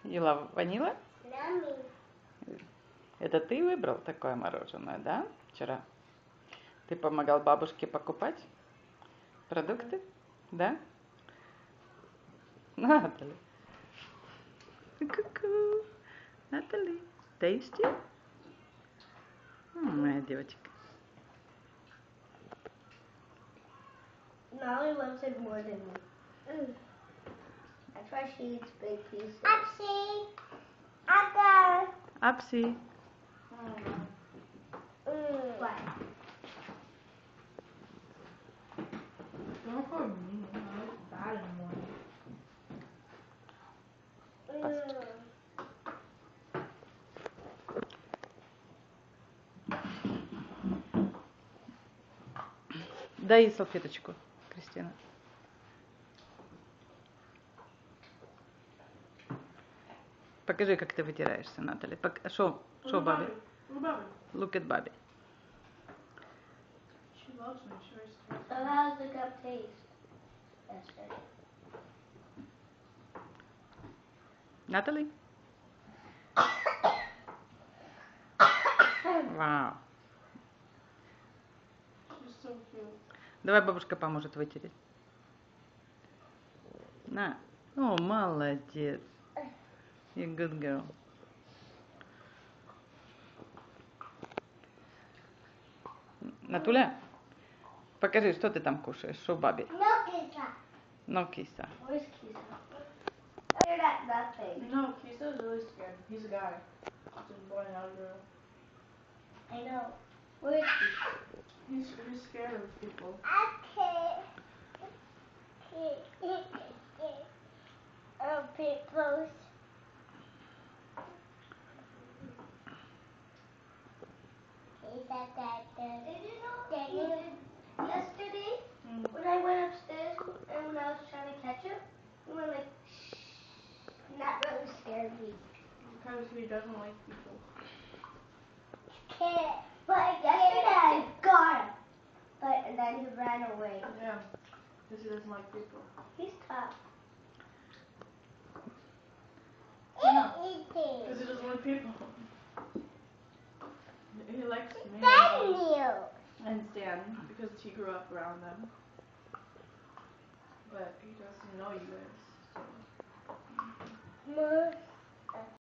You love vanilla? Yummy. Это ты выбрал такое мороженое, да? Вчера? Ты помогал бабушке покупать продукты? Да? Натали. Ку-ку. Натали. Tasty? Моя девочка. Nolly loves it more than me. That's why she eats big pieces. Upsy. Upper. Апси. What? Don't call me. It's bad in the morning. Дай ей салфеточку, Кристина. Покажи, как ты вытираешься, Натали. Шо Баби? Look at Баби. She loves me. She always cares. So how's the cup taste? That's right. Натали? Вау. She's so cute. Давай бабушка поможет вытереть. На. О, молодец. You good girl. Натуля, покажи, что ты там кушаешь. Шо Баби? No, Kisa. No, киса. Where's Kisa? You're at nothing. No, Kisa's really scared. He's a guy. He's a boy, not a girl. I know. Where's Kisa? He's scared of people. Okay. Oh, peoples. Did you know yesterday when I went upstairs and when I was trying to catch him, he went like, and that really scared me. Because he doesn't like people. But yesterday I got him. And then he ran away. Yeah. Because he doesn't like people. He's tough. Yeah. Because he doesn't like people. He likes me and Stan because he grew up around them. But he doesn't know you guys. So. More.